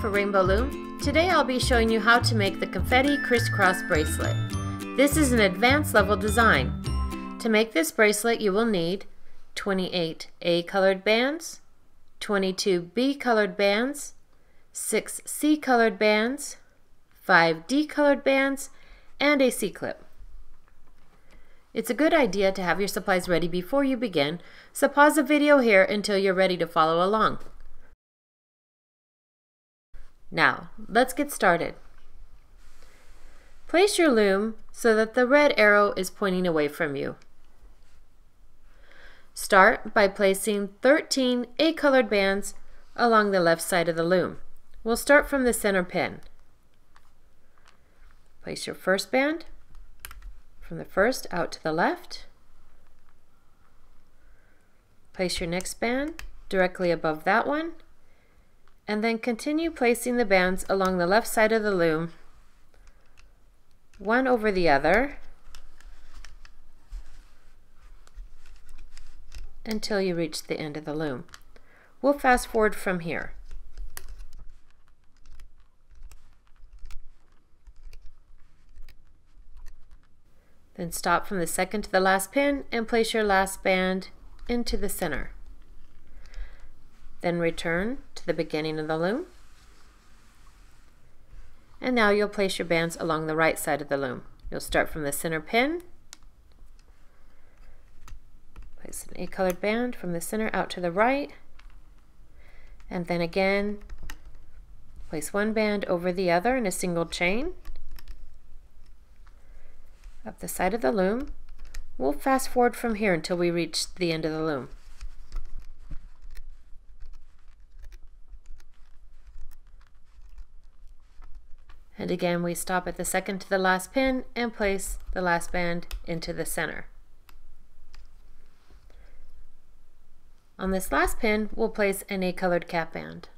for Rainbow Loom. Today I'll be showing you how to make the Confetti crisscross bracelet. This is an advanced level design. To make this bracelet you will need 28 A colored bands, 22 B colored bands, 6 C colored bands, 5 D colored bands, and a C-clip. It's a good idea to have your supplies ready before you begin, so pause the video here until you're ready to follow along. Now, let's get started. Place your loom so that the red arrow is pointing away from you. Start by placing 13 A-colored bands along the left side of the loom. We'll start from the center pin. Place your first band from the first out to the left. Place your next band directly above that one, and then continue placing the bands along the left side of the loom, one over the other, until you reach the end of the loom. We'll fast forward from here. Then stop from the second to the last pin and place your last band into the center. Then return to the beginning of the loom. And now you'll place your bands along the right side of the loom. You'll start from the center pin. Place an A-colored band from the center out to the right. And then again, place one band over the other in a single chain. Up the side of the loom. We'll fast forward from here until we reach the end of the loom. And again, we stop at the second to the last pin and place the last band into the center. On this last pin, we'll place an A-colored cap band.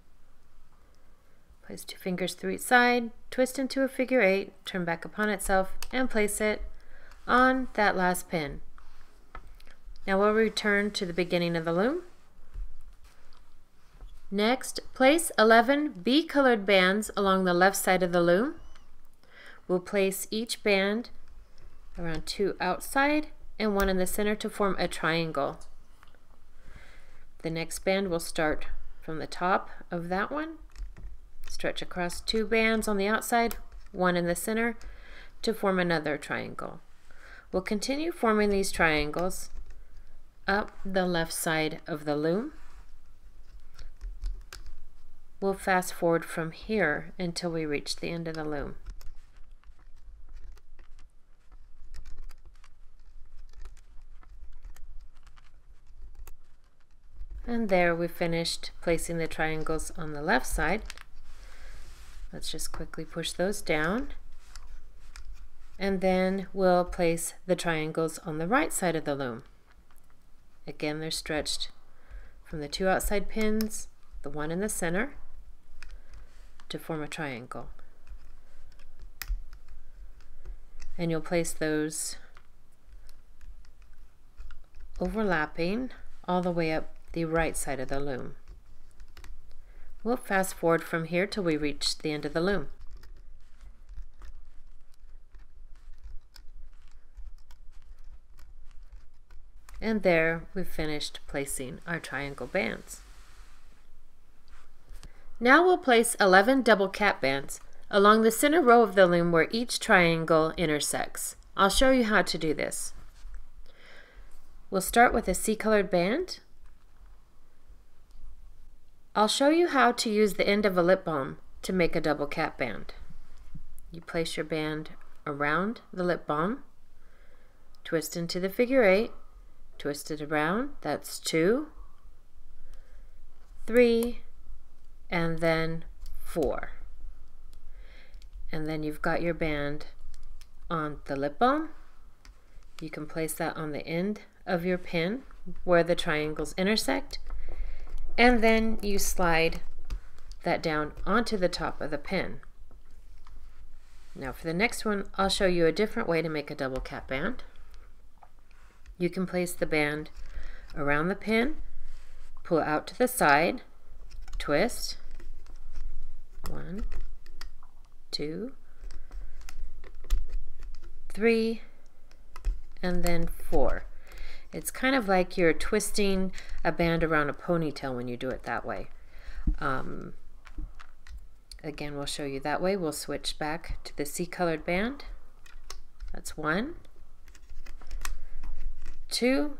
Place 2 fingers through each side, twist into a figure 8, turn back upon itself, and place it on that last pin. Now we'll return to the beginning of the loom. Next, place 11 B-colored bands along the left side of the loom. We'll place each band around 2 outside and 1 in the center to form a triangle. The next band will start from the top of that one, stretch across 2 bands on the outside, 1 in the center to form another triangle. We'll continue forming these triangles up the left side of the loom. We'll fast forward from here until we reach the end of the loom. And there we finished placing the triangles on the left side. Let's just quickly push those down. And then we'll place the triangles on the right side of the loom. Again, they're stretched from the 2 outside pins, the 1 in the center, to form a triangle. And you'll place those overlapping all the way up the right side of the loom. We'll fast forward from here till we reach the end of the loom. And there we've finished placing our triangle bands. Now we'll place 11 double cap bands along the center row of the loom where each triangle intersects. I'll show you how to do this. We'll start with a C-colored band. I'll show you how to use the end of a lip balm to make a double cap band. You place your band around the lip balm, twist into the figure 8, twist it around, that's 2, 3, and then 4. And then you've got your band on the lip balm. You can place that on the end of your pin where the triangles intersect, and then you slide that down onto the top of the pin. Now for the next one, I'll show you a different way to make a double cap band. You can place the band around the pin, pull it out to the side, twist, 1, 2, 3, and then 4. It's kind of like you're twisting a band around a ponytail when you do it that way. Again, we'll show you that way. We'll switch back to the C-colored band. That's 1, 2,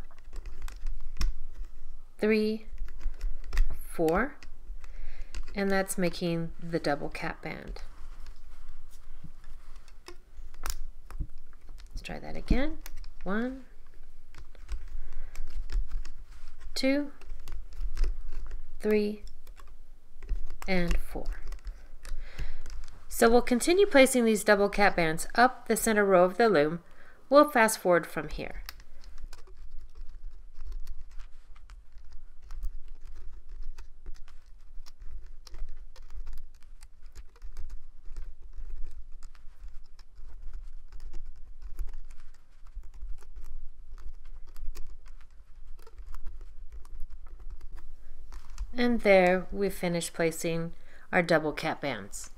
3, 4, and that's making the double cap band. Let's try that again. 1, 2, 3, and 4. So we'll continue placing these double cap bands up the center row of the loom. We'll fast forward from here. And there we've finished placing our double cap bands.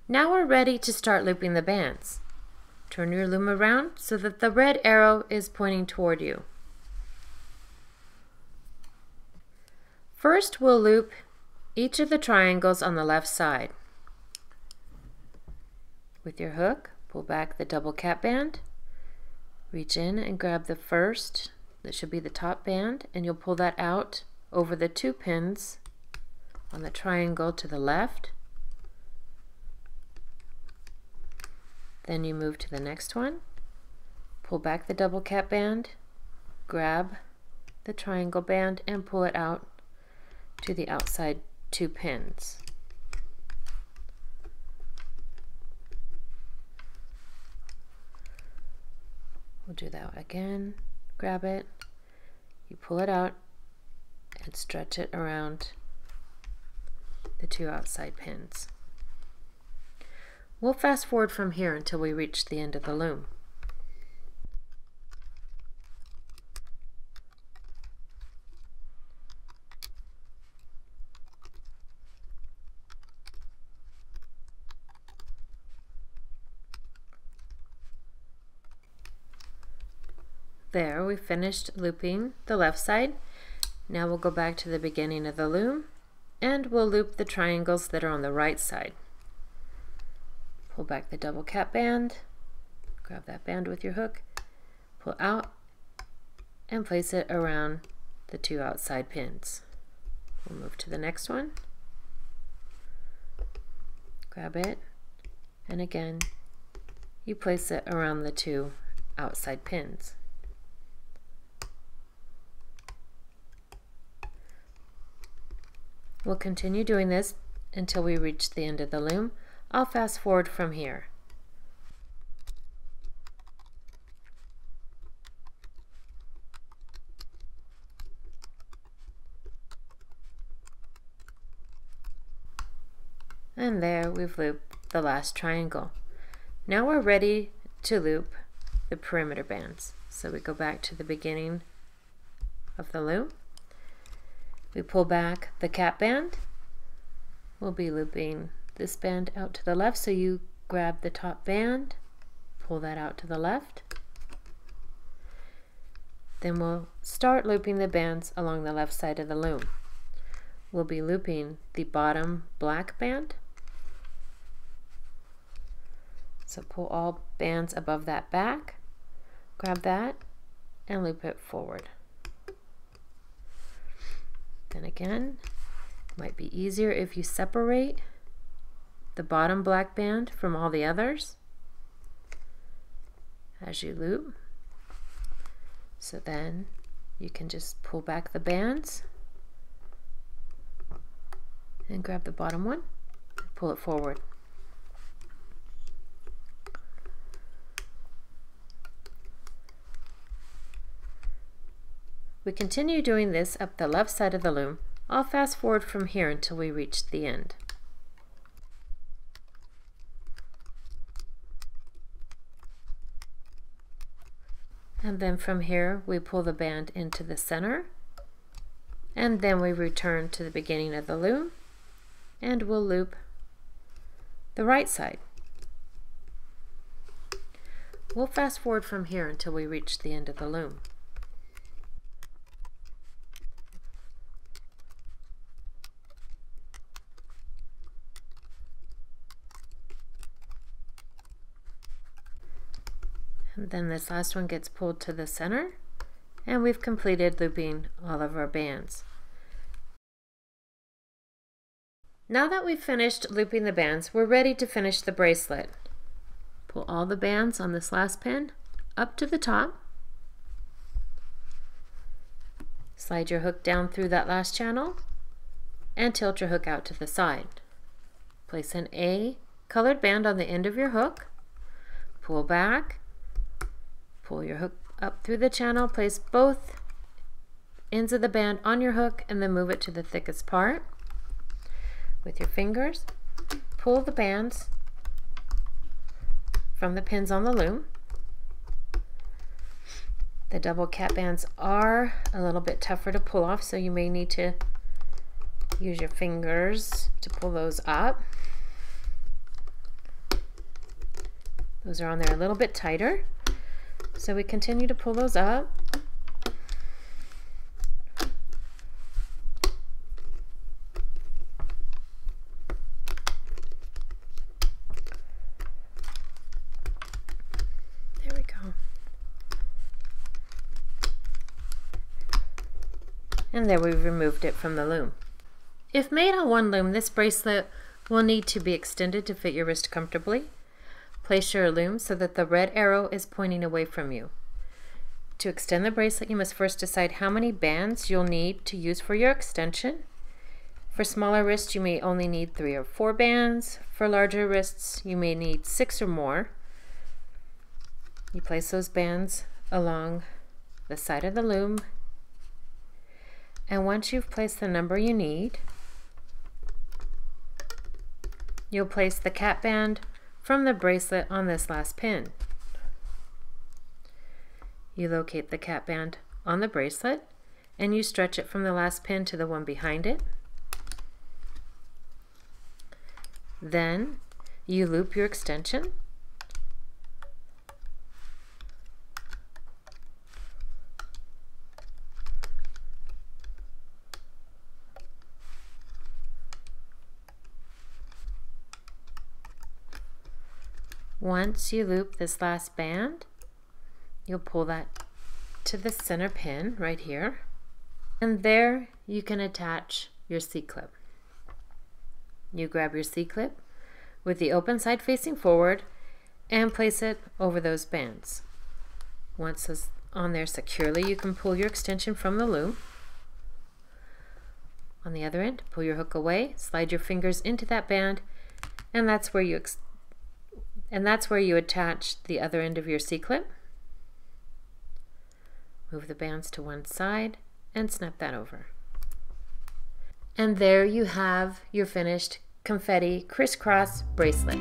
Now we're ready to start looping the bands. Turn your loom around so that the red arrow is pointing toward you. First, we'll loop each of the triangles on the left side. With your hook, pull back the double cap band, reach in and grab the first, that should be the top band, and you'll pull that out over the 2 pins on the triangle to the left. Then you move to the next one, pull back the double cap band, grab the triangle band and pull it out to the outside 2 pins. We'll do that again. Grab it, you pull it out and stretch it around the 2 outside pins. We'll fast forward from here until we reach the end of the loom. There, we finished looping the left side. Now we'll go back to the beginning of the loom and we'll loop the triangles that are on the right side. Pull back the double cap band, grab that band with your hook, pull out and place it around the 2 outside pins. We'll move to the next one, grab it, and again you place it around the 2 outside pins. We'll continue doing this until we reach the end of the loom. I'll fast forward from here. And there we've looped the last triangle. Now we're ready to loop the perimeter bands. So we go back to the beginning of the loom. We pull back the cap band. We'll be looping this band out to the left, so you grab the top band, pull that out to the left. Then we'll start looping the bands along the left side of the loom. We'll be looping the bottom black band. So pull all bands above that back, grab that, and loop it forward. Then again, it might be easier if you separate the bottom black band from all the others as you loop. So then you can just pull back the bands and grab the bottom one and pull it forward. We continue doing this up the left side of the loom. I'll fast forward from here until we reach the end. And then from here we pull the band into the center And then we return to the beginning of the loom and we'll loop the right side. We'll fast forward from here until we reach the end of the loom. And then this last one gets pulled to the center, and we've completed looping all of our bands. Now that we've finished looping the bands, we're ready to finish the bracelet. Pull all the bands on this last pin up to the top. Slide your hook down through that last channel and tilt your hook out to the side. Place an A colored band on the end of your hook. Pull back. Pull your hook up through the channel. Place both ends of the band on your hook and then move it to the thickest part. With your fingers, pull the bands from the pins on the loom. The double cap bands are a little bit tougher to pull off, so you may need to use your fingers to pull those up. Those are on there a little bit tighter, so we continue to pull those up. And there we've removed it from the loom. If made on one loom, this bracelet will need to be extended to fit your wrist comfortably. Place your loom so that the red arrow is pointing away from you. To extend the bracelet, you must first decide how many bands you'll need to use for your extension. For smaller wrists, you may only need 3 or 4 bands. For larger wrists, you may need 6 or more. You place those bands along the side of the loom, and once you've placed the number you need, you'll place the cap band from the bracelet on this last pin. You locate the cap band on the bracelet and you stretch it from the last pin to the one behind it. Then you loop your extension. Once you loop this last band, you'll pull that to the center pin right here, and there you can attach your C-clip. You grab your C-clip with the open side facing forward and place it over those bands. Once it's on there securely, you can pull your extension from the loom. On the other end, pull your hook away, slide your fingers into that band, and that's where you attach the other end of your C-clip. Move the bands to one side and snap that over. And there you have your finished confetti crisscross bracelet.